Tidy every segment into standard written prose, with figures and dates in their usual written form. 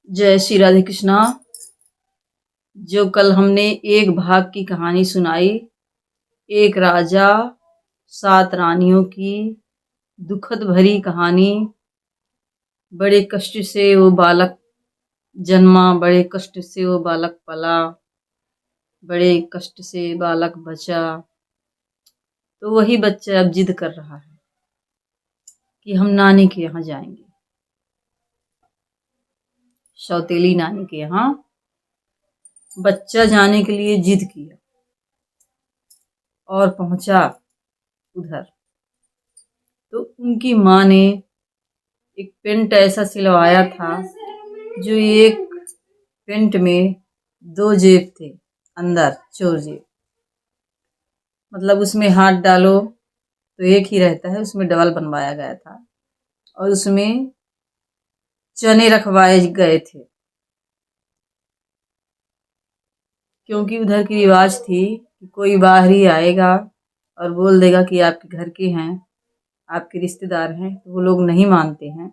जय श्री राधे कृष्णा। जो कल हमने एक भाग की कहानी सुनाई, एक राजा सात रानियों की दुखद भरी कहानी। बड़े कष्ट से वो बालक जन्मा, बड़े कष्ट से वो बालक पला, बड़े कष्ट से बालक बचा। तो वही बच्चा अब जिद कर रहा है कि हम नानी के यहाँ जाएंगे। सौतेली नानी के यहाँ बच्चा जाने के लिए जिद किया और पहुंचा उधर। तो उनकी माँ ने एक पेंट ऐसा सिलवाया था जो एक पेंट में दो जेब थे, अंदर चोर जेब, मतलब उसमें हाथ डालो तो एक ही रहता है, उसमें डबल बनवाया गया था और उसमें चने रखवाए गए थे, क्योंकि उधर की रिवाज थी कि कोई बाहरी आएगा और बोल देगा कि आपके घर के हैं, आपके रिश्तेदार हैं, तो वो लोग नहीं मानते हैं।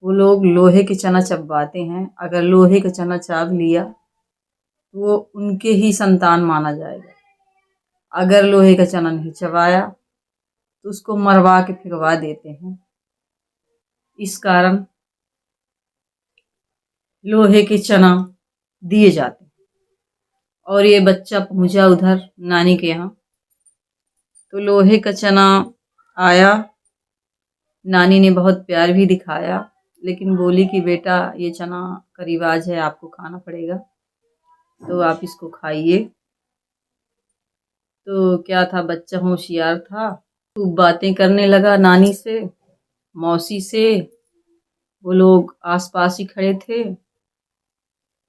वो लोग लोहे के चना चबवाते हैं। अगर लोहे का चना चाब लिया तो वो उनके ही संतान माना जाएगा। अगर लोहे का चना नहीं चबाया तो उसको मरवा के फेंकवा देते हैं। इस कारण लोहे के चना दिए जाते हैं। और ये बच्चा पहुंचा उधर नानी के यहाँ, तो लोहे का चना आया। नानी ने बहुत प्यार भी दिखाया, लेकिन बोली कि बेटा ये चना का रिवाज है, आपको खाना पड़ेगा, तो आप इसको खाइए। तो क्या था, बच्चा होशियार था, खूब बातें करने लगा नानी से, मौसी से। वो लोग आसपास ही खड़े थे।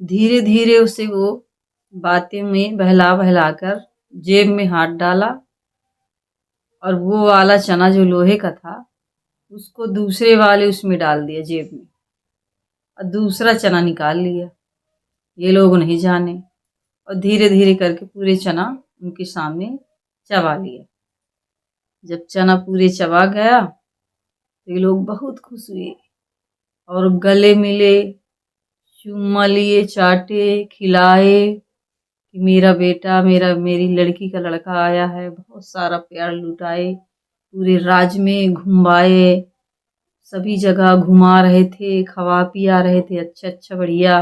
धीरे धीरे उसे वो बातें में बहला बहलाकर जेब में हाथ डाला और वो वाला चना जो लोहे का था उसको दूसरे वाले उसमें डाल दिया जेब में, और दूसरा चना निकाल लिया। ये लोग नहीं जाने, और धीरे धीरे करके पूरे चना उनके सामने चबा लिया। जब चना पूरे चबा गया तो ये लोग बहुत खुश हुए और गले मिले, चुम्मा लिए, चाटे, खिलाए कि मेरा बेटा, मेरी लड़की का लड़का आया है। बहुत सारा प्यार लुटाए, पूरे राज्य में घुमाए, सभी जगह घुमा रहे थे, खवा पिया रहे थे, अच्छा अच्छा बढ़िया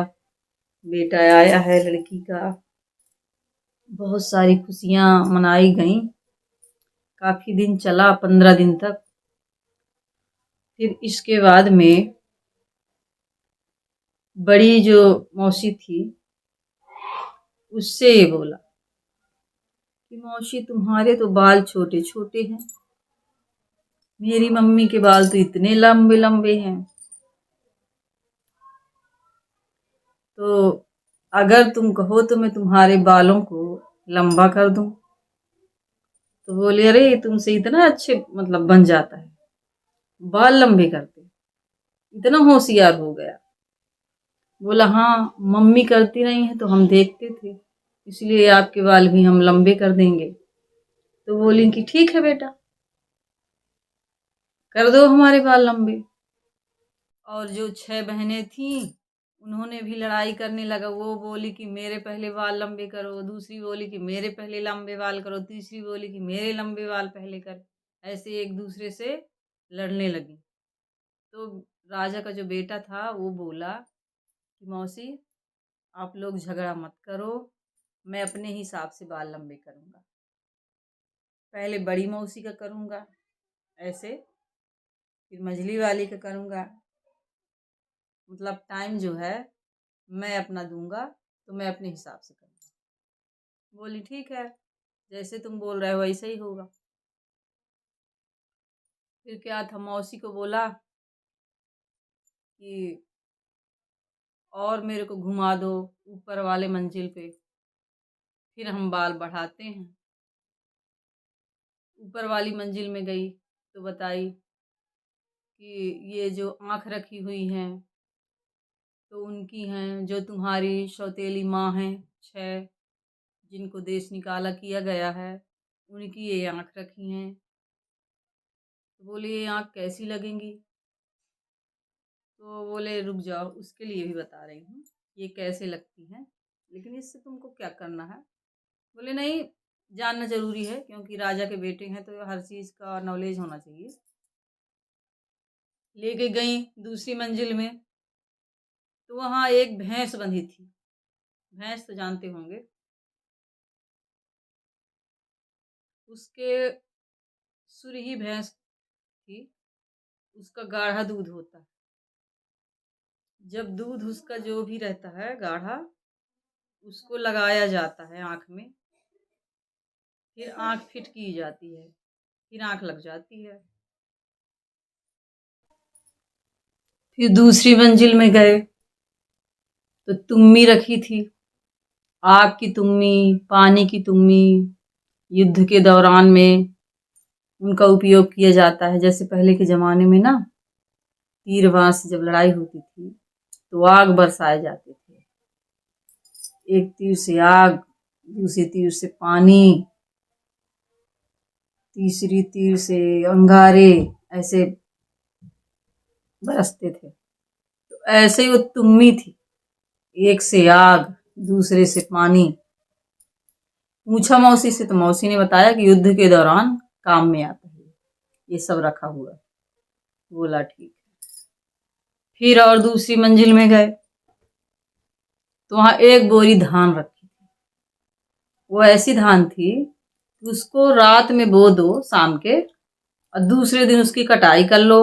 बेटा आया है लड़की का। बहुत सारी खुशियां मनाई गईं। काफी दिन चला, 15 दिन तक। फिर इसके बाद में बड़ी जो मौसी थी उससे ये बोला कि मौसी तुम्हारे तो बाल छोटे छोटे हैं, मेरी मम्मी के बाल तो इतने लंबे लंबे हैं, तो अगर तुम कहो तो मैं तुम्हारे बालों को लंबा कर दूं। तो बोले अरे तुमसे इतना अच्छे मतलब बन जाता है, बाल लंबे करते, इतना होशियार हो गया। बोला हाँ, मम्मी करती नहीं है तो हम देखते थे, इसलिए आपके बाल भी हम लंबे कर देंगे। तो बोली कि ठीक है बेटा, कर दो हमारे बाल लंबे। और जो 6 बहनें थीं उन्होंने भी लड़ाई करने लगा। वो बोली कि मेरे पहले बाल लंबे करो, दूसरी बोली कि मेरे पहले लंबे बाल करो, तीसरी बोली कि मेरे लंबे बाल पहले कर। ऐसे एक दूसरे से लड़ने लगी। तो राजा का जो बेटा था वो बोला कि मौसी आप लोग झगड़ा मत करो, मैं अपने हिसाब से बाल लंबे करूंगा, पहले बड़ी मौसी का करूंगा ऐसे, फिर मझली वाली का करूंगा। मतलब टाइम जो है मैं अपना दूंगा, तो मैं अपने हिसाब से करूंगा। बोली ठीक है, जैसे तुम बोल रहे हो वैसे ही होगा। फिर क्या था, मौसी को बोला कि और मेरे को घुमा दो ऊपर वाले मंजिल पे, फिर हम बाल बढ़ाते हैं। ऊपर वाली मंजिल में गई तो बताई कि ये जो आँख रखी हुई हैं तो उनकी हैं, जो तुम्हारी सौतेली माँ हैं 6, जिनको देश निकाला किया गया है, उनकी ये आँख रखी हैं। तो बोली ये आँख कैसी लगेंगी? तो बोले रुक जाओ, उसके लिए भी बता रही हूँ ये कैसे लगती हैं, लेकिन इससे तुमको क्या करना है। बोले नहीं, जानना ज़रूरी है क्योंकि राजा के बेटे हैं तो हर चीज़ का नॉलेज होना चाहिए। लेके गईं दूसरी मंजिल में, तो वहाँ एक भैंस बंधी थी। भैंस तो जानते होंगे, उसके सुरही भैंस थी, उसका गाढ़ा दूध होता है। जब दूध उसका जो भी रहता है गाढ़ा, उसको लगाया जाता है आँख में, फिर आँख फिट की जाती है, फिर आँख लग जाती है। फिर दूसरी मंजिल में गए तो तुम्मी रखी थी, आग की तुम्मी, पानी की तुम्मी। युद्ध के दौरान में उनका उपयोग किया जाता है। जैसे पहले के ज़माने में ना तीर-बाँस से जब लड़ाई होती थी तो आग बरसाए जाते थे। एक तीर से आग, दूसरी तीर से पानी, तीसरी तीर से अंगारे, ऐसे बरसते थे। तो ऐसे ही वो तुम्मी थी, एक से आग, दूसरे से पानी। पूछा मौसी से तो मौसी ने बताया कि युद्ध के दौरान काम में आता है, ये सब रखा हुआ है। बोला ठीक है। फिर और दूसरी मंजिल में गए तो वहां एक बोरी धान रखी थी। वो ऐसी धान थी कि उसको रात में बो दो शाम के, और दूसरे दिन उसकी कटाई कर लो,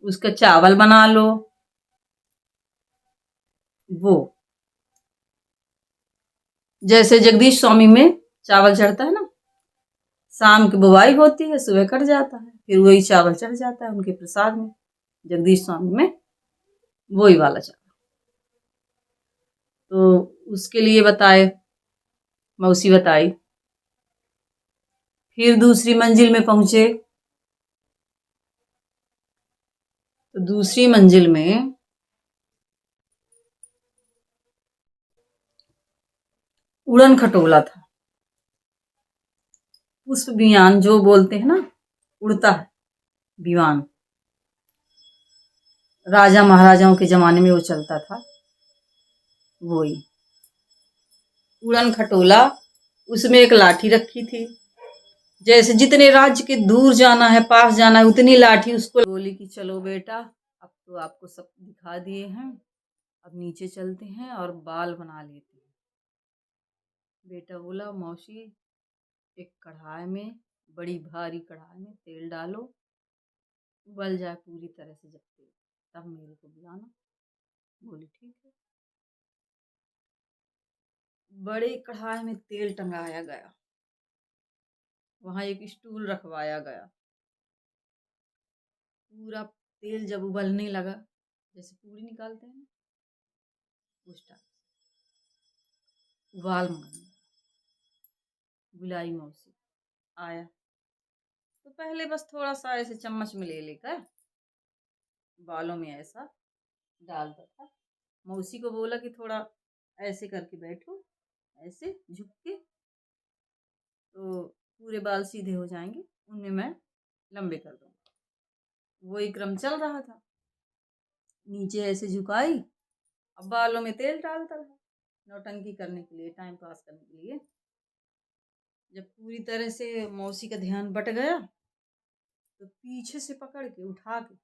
उसका चावल बना लो। वो जैसे जगदीश स्वामी में चावल चढ़ता है ना, शाम की बुवाई होती है, सुबह कट जाता है, फिर वही चावल चढ़ जाता है उनके प्रसाद में। जगदीश स्वामी में वही वाला चावल। तो उसके लिए बताए, मौसी बताई। फिर दूसरी मंजिल में पहुंचे तो दूसरी मंजिल में उड़न खटोला था। पुष्प विमान जो बोलते हैं ना, उड़ता है विमान, राजा महाराजाओं के जमाने में वो चलता था, वही उड़न खटोला। उसमें एक लाठी रखी थी, जैसे जितने राज्य के दूर जाना है, पास जाना है, उतनी लाठी उसको। बोली कि चलो बेटा, अब तो आपको सब दिखा दिए हैं, अब नीचे चलते हैं और बाल बना लेते हैं। बेटा बोला मौसी, एक कढ़ाई में, बड़ी भारी कढ़ाई में तेल डालो, उबल जाए पूरी तरह से जब तेल, तब मेरे को बुलाना। बोली ठीक है। बड़े कढ़ाई में तेल टंगाया गया, वहां एक स्टूल रखवाया गया। पूरा तेल जब उबलने लगा, जैसे पूरी निकालते हैं ना, उस टाइम उबाल मारने, बुलाई मौसी। आया तो पहले बस थोड़ा सा ऐसे चम्मच में ले लेकर बालों में ऐसा डालता था। मौसी को बोला कि थोड़ा ऐसे करके बैठो, ऐसे झुक के, तो पूरे बाल सीधे हो जाएंगे, उन्हें मैं लंबे कर दूंगा। वही क्रम चल रहा था। नीचे ऐसे झुकाई, अब बालों में तेल डालता रहा, नौटंकी करने के लिए, टाइम पास करने के लिए। जब पूरी तरह से मौसी का ध्यान बट गया तो पीछे से पकड़ के उठा के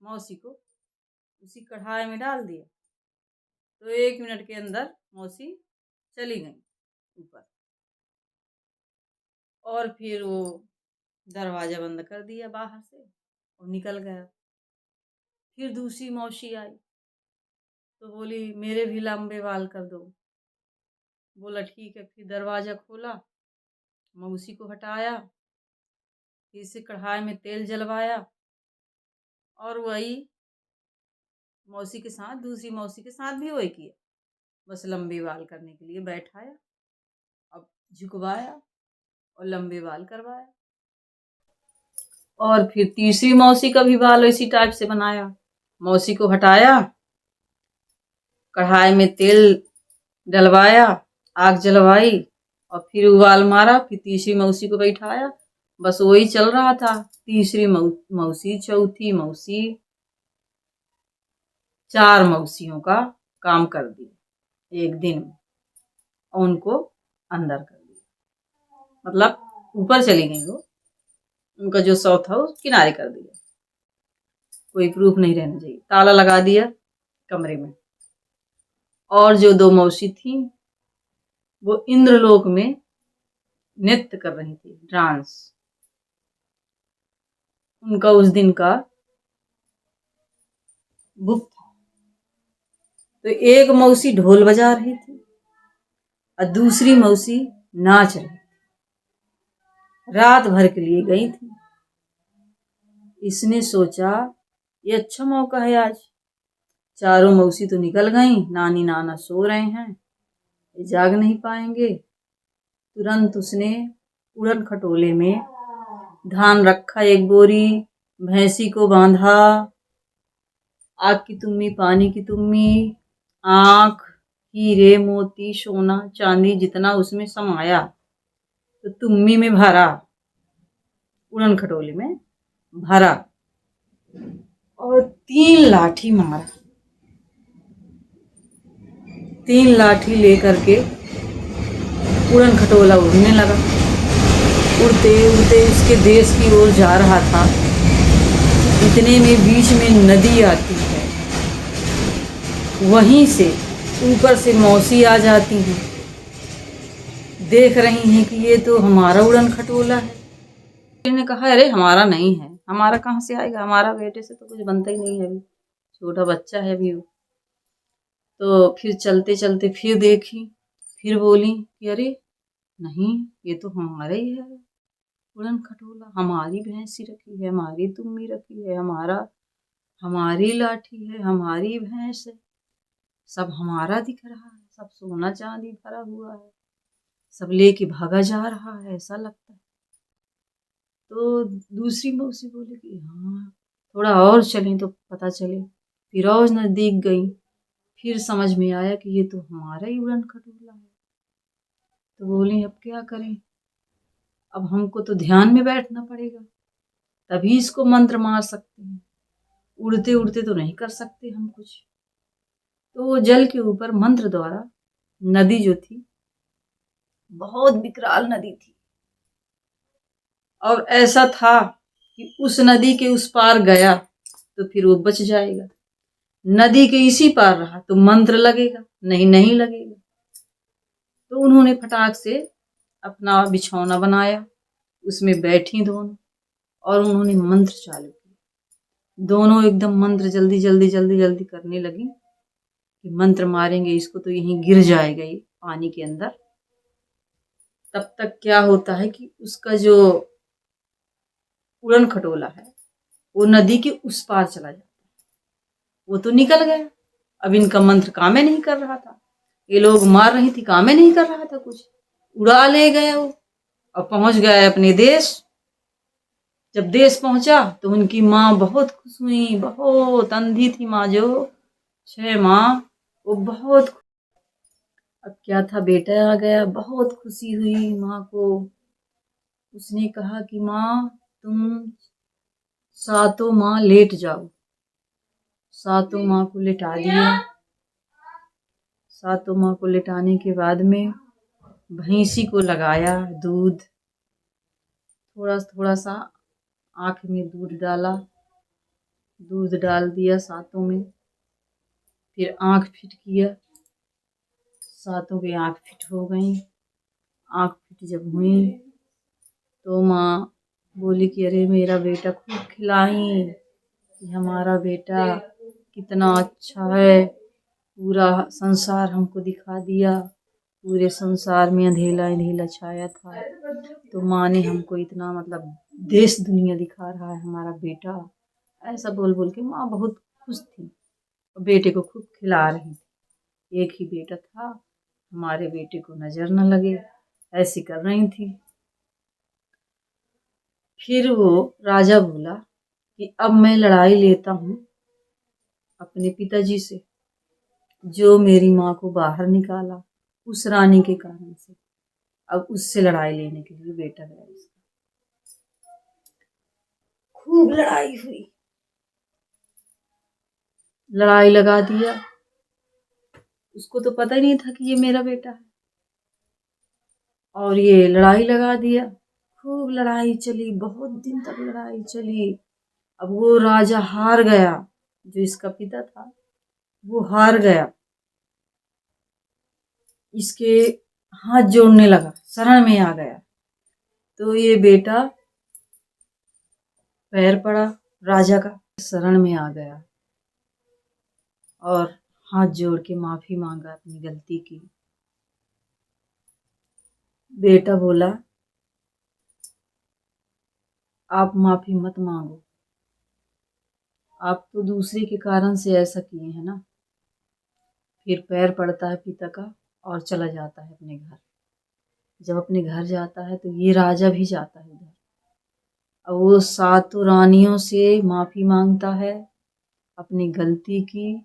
मौसी को उसी कढ़ाई में डाल दिया। तो 1 मिनट के अंदर मौसी चली गई ऊपर, और फिर वो दरवाजा बंद कर दिया बाहर से और निकल गया। फिर दूसरी मौसी आई तो बोली मेरे भी लंबे बाल कर दो। बोला ठीक है। फिर दरवाजा खोला, मौसी को हटाया, फिर से कढ़ाई में तेल जलवाया, और वही मौसी के साथ, दूसरी मौसी के साथ भी वही किया, बस लंबे बाल करने के लिए बैठाया, अब झुकवाया और लंबे बाल करवाया। और फिर तीसरी मौसी का भी बाल इसी टाइप से बनाया। मौसी को हटाया, कढ़ाई में तेल डलवाया, आग जलवाई और फिर उबाल मारा। फिर तीसरी मौसी को बैठाया, बस वही चल रहा था। तीसरी मौसी, चौथी मौसी, 4 मौसियों का काम कर दिया एक दिन में और उनको अंदर कर दिया। मतलब ऊपर चली गई वो, उनका जो शव था वो किनारे कर दिया, कोई प्रूफ नहीं रहना चाहिए। ताला लगा दिया कमरे में। और जो 2 मौसी थी वो इंद्रलोक में नृत्य कर रही थी, डांस। उनका उस दिन का बुक था। तो एक मौसी ढोल बजा रही थी और दूसरी मौसी नाच रही थी। रात भर के लिए गई थी। इसने सोचा ये अच्छा मौका है आज, चारों मौसी तो निकल गई, नानी नाना सो रहे हैं, ये जाग नहीं पाएंगे। तुरंत उसने उड़न खटोले में धान रखा, एक बोरी, भैंसी को बांधा, आग की तुम्मी, पानी की तुम्मी, आंख, हीरे मोती सोना चांदी जितना उसमें समाया तो तुम्मी में भरा, उड़न खटोले में भरा और 3 लाठी मारा। 3 लाठी लेकर के उड़न खटोला उड़ने लगा। उड़ते उड़ते उसके देश की ओर जा रहा था। इतने में बीच में नदी आती है, वहीं से ऊपर से मौसी आ जाती हैं, देख रही हैं कि ये तो हमारा उड़न खटोला है। ने कहा अरे हमारा नहीं है, हमारा कहाँ से आएगा, हमारा बेटे से तो कुछ बनता ही नहीं है, अभी छोटा बच्चा है अभी वो। तो फिर चलते चलते फिर देखी, फिर बोली कि अरे नहीं, ये तो हमारा ही है उड़न खटोला, हमारी भैंसी रखी है, हमारी तुम्मी रखी है, हमारी लाठी है, हमारी भैंस है, सब हमारा दिख रहा है, सब सोना चांदी भरा हुआ है, सब लेके भागा जा रहा है, ऐसा लगता है। तो दूसरी मौसी बोली कि हाँ थोड़ा और चलें तो पता चले। फिर और नजदीक गई, फिर समझ में आया कि ये तो हमारा ही उड़न खटोला है। तो बोली अब क्या करें, अब हमको तो ध्यान में बैठना पड़ेगा, तभी इसको मंत्र मार सकते हैं, उड़ते उड़ते तो नहीं कर सकते हम कुछ। तो वो जल के ऊपर मंत्र द्वारा, नदी जो थी बहुत विकराल नदी थी और ऐसा था कि उस नदी के उस पार गया तो फिर वो बच जाएगा, नदी के इसी पार रहा तो मंत्र लगेगा, नहीं लगेगा। तो उन्होंने फटाक से अपना बिछौना बनाया, उसमें बैठी दोनों और उन्होंने मंत्र चालू किया। दोनों एकदम मंत्र जल्दी जल्दी जल्दी जल्दी करने लगी कि मंत्र मारेंगे इसको तो यहीं गिर जाएगा ये पानी के अंदर। तब तक क्या होता है कि उसका जो उड़न खटोला है वो नदी के उस पार चला जाता है, वो तो निकल गया। अब इनका मंत्र कामे नहीं कर रहा था, ये लोग मार रही थी, कामे नहीं कर रहा था कुछ, उड़ा ले गया वो और पहुंच गया अपने देश। जब देश पहुंचा तो उनकी माँ बहुत खुश हुई, बहुत अंधी थी माँ जो 6 माह, वो बहुत। अब क्या था, बेटा आ गया, बहुत खुशी हुई माँ को। उसने कहा कि माँ तुम 7 माह लेट जाओ। 7 माह को लिटा दिया। 7 माह को लिटाने के बाद में भैंसी को लगाया दूध, थोड़ा थोड़ा सा आँख में दूध डाला, दूध डाल दिया 7 में, फिर आँख फिट किया, 7 की आँख फिट हो गई। आँख फिट जब हुई तो माँ बोली कि अरे मेरा बेटा खूब खिलाई, कि हमारा बेटा कितना अच्छा है, पूरा संसार हमको दिखा दिया, पूरे संसार में अंधेला अंधेला छाया था, तो माँ ने हमको इतना मतलब देश दुनिया दिखा रहा है हमारा बेटा। ऐसा बोल बोल के माँ बहुत खुश थी और बेटे को खूब खिला रही थी। एक ही बेटा था, हमारे बेटे को नजर न लगे, ऐसी कर रही थी। फिर वो राजा बोला कि अब मैं लड़ाई लेता हूँ अपने पिताजी से, जो मेरी माँ को बाहर निकाला उस रानी के कारण से। अब उससे लड़ाई लेने के लिए बेटा गया उसका। खूब लड़ाई हुई, लड़ाई लगा दिया। उसको तो पता ही नहीं था कि ये मेरा बेटा है, और ये लड़ाई लगा दिया। खूब लड़ाई चली, बहुत दिन तक लड़ाई चली। अब वो राजा हार गया, जो इसका पिता था वो हार गया। इसके हाथ जोड़ने लगा, शरण में आ गया। तो ये बेटा पैर पड़ा राजा का, शरण में आ गया और हाथ जोड़ के माफी मांगा अपनी गलती की। बेटा बोला, आप माफी मत मांगो, आप तो दूसरे के कारण से ऐसा किए हैं ना। फिर पैर पड़ता है पिता का और चला जाता है अपने घर। जब अपने घर जाता है तो ये राजा भी जाता है उधर। अब वो सातों रानियों से माफी मांगता है अपनी गलती की,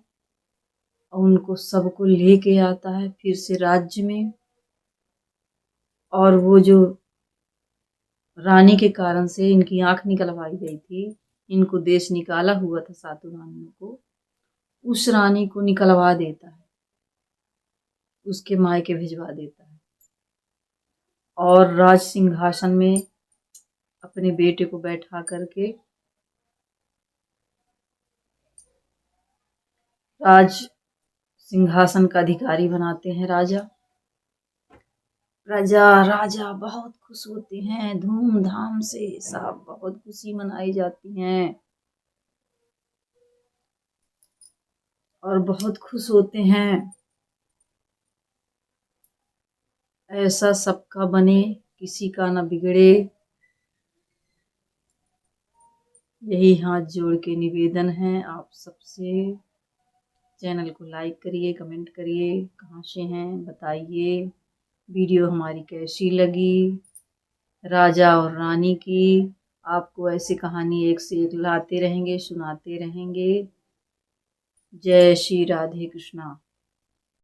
और उनको सबको लेके आता है फिर से राज्य में। और वो जो रानी के कारण से इनकी आंख निकलवाई गई थी, इनको देश निकाला हुआ था सातों रानियों को, उस रानी को निकलवा देता है, उसके मायके भिजवा देता है, और राज सिंहासन में अपने बेटे को बैठा करके राज सिंहासन का अधिकारी बनाते हैं राजा। राजा राजा बहुत खुश होते हैं, धूमधाम से सब बहुत खुशी मनाई जाती हैं और बहुत खुश होते हैं। ऐसा सबका बने, किसी का ना बिगड़े, यही हाथ जोड़ के निवेदन है आप सबसे। चैनल को लाइक करिए, कमेंट करिए, कहाँ से हैं बताइए, वीडियो हमारी कैसी लगी, राजा और रानी की। आपको ऐसी कहानी एक से एक लाते रहेंगे, सुनाते रहेंगे। जय श्री राधे कृष्णा।